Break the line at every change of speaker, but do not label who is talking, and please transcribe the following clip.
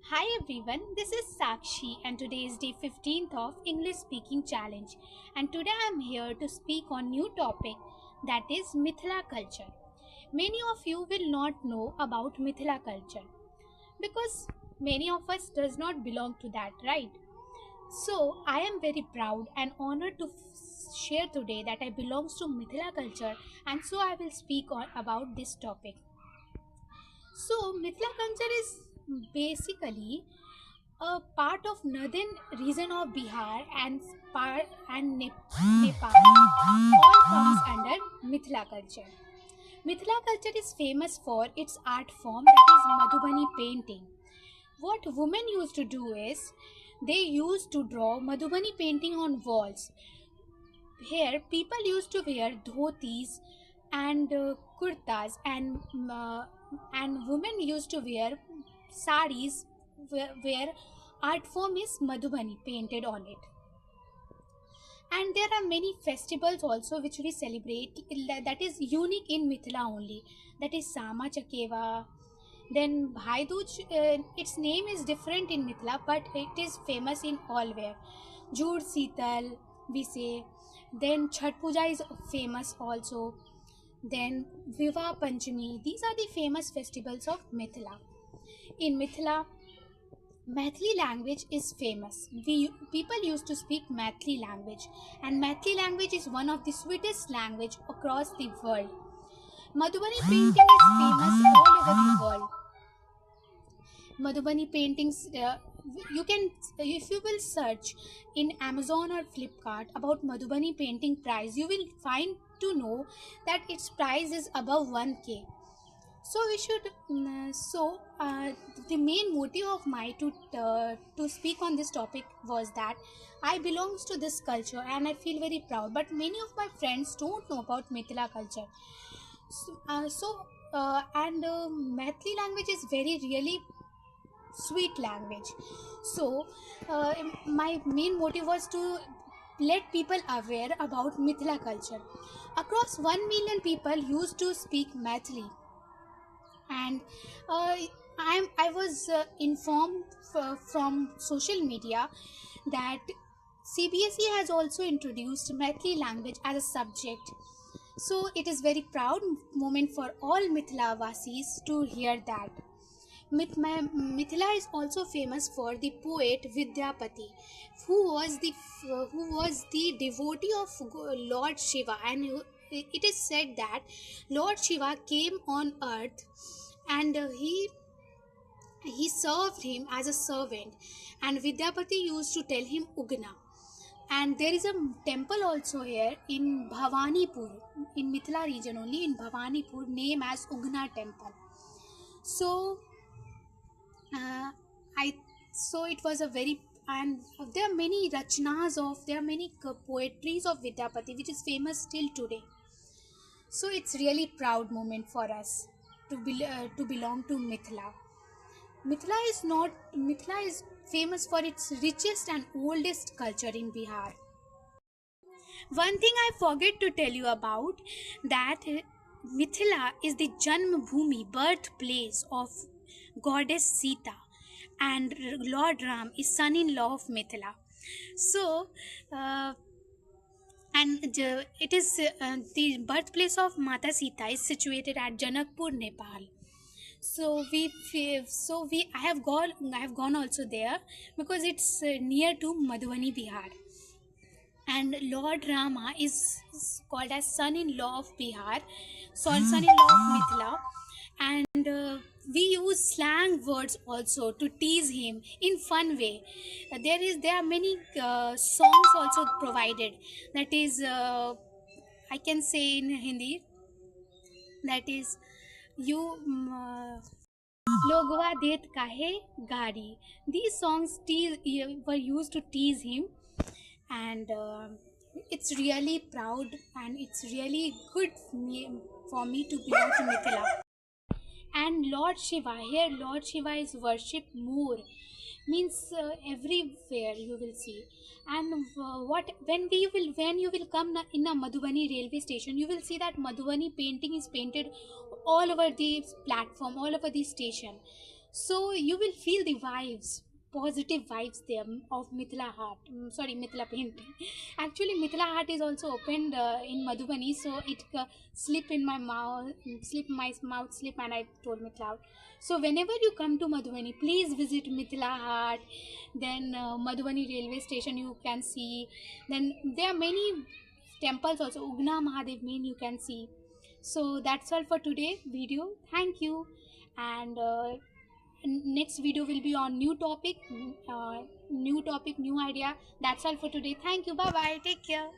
Hi everyone, this is Sakshi and today is day 15th of English Speaking Challenge, and today I am here to speak on new topic, that is Mithila culture. Many of you will not know about Mithila culture because many of us does not belong to that, right? So I am very proud and honored to share today that I belongs to Mithila culture, and so I will speak about this topic. So Mithila culture is basically a part of northern region of Bihar and Nepal all comes under Mithila culture. Mithila culture is famous for its art form, that is Madhubani painting. What women used to do is they used to draw Madhubani painting on walls. Here people used to wear dhotis and kurtas, and women used to wear saris where art form is Madhubani painted on it. And there are many festivals also which we celebrate that is unique in Mithila only. That is Sama Chakeva. Then Bhai Dooj, its name is different in Mithila, but it is famous in all where. Jud Sital, we say. Then Chhat Puja is famous also. Then Viva Panchami. These are the famous festivals of Mithila. In Mithila, Maithili language is famous. People used to speak Maithili language, and Maithili language is one of the sweetest language across the world. Madhubani painting is famous all over the world. Madhubani paintings, you can, if you will search in Amazon or Flipkart about Madhubani painting price, you will find to know that its price is above 1k. So we should the main motive of my to speak on this topic was that I belongs to this culture and I feel very proud, but many of my friends don't know about Mithila culture. And Maithili language is very really sweet language. So my main motive was to let people aware about Mithila culture. Across 1 million people used to speak Maithili, and uh, I was informed from social media that CBSE has also introduced Maithili language as a subject. So it is very proud moment for all Mithila Vasis to hear that. Mithila is also famous for the poet Vidyapati, who was the devotee of Lord Shiva, and it is said that Lord Shiva came on earth and he served him as a servant, and Vidyapati used to tell him Ugna. And there is a temple also here in Bhavanipur, in Mithila region only, in Bhavanipur, named as Ugna temple. So uh, I so it was a very, and there are many rachnas of, there are many poetries of Vidyapati which is famous till today. So it's really proud moment for us to belong to Mithila. Mithila is famous for its richest and oldest culture in Bihar. One thing I forget to tell you about, that Mithila is the Janma Bhumi, birthplace of goddess Sita, and Lord Ram is son-in-law of Mithila. So, uh, it is the birthplace of Mata Sita is situated at Janakpur, Nepal. So I have gone also there because it's near to Madhubani, Bihar. And Lord Rama is called as son-in-law of Bihar, son-in-law of Mithila, and we use slang words also to tease him in fun way. There are many songs also provided. That is, I can say in Hindi, that is, you. लोगवा देत काहे गाड़ी. These songs were used to tease him, and it's really proud and it's really good for me to belong to Mithila. And Lord Shiva, here Lord Shiva is worshipped more, means everywhere you will see. And what when you will come in a Madhubani railway station, you will see that Madhubani painting is painted all over the platform, all over the station. So you will feel the vibes, positive vibes there of Mithila Haat. Sorry, Mithila painting. Actually, Mithila Haat is also opened in Madhubani, so it slip in my mouth, slip, and I told Mithila Haat. So whenever you come to Madhubani, please visit Mithila Haat. Then Madhubani railway station you can see. Then there are many temples also. Ugna Mahadev main you can see. So that's all for today video. Thank you, and next video will be on new topic, new idea. That's all for today. Thank you. Bye bye. Take care.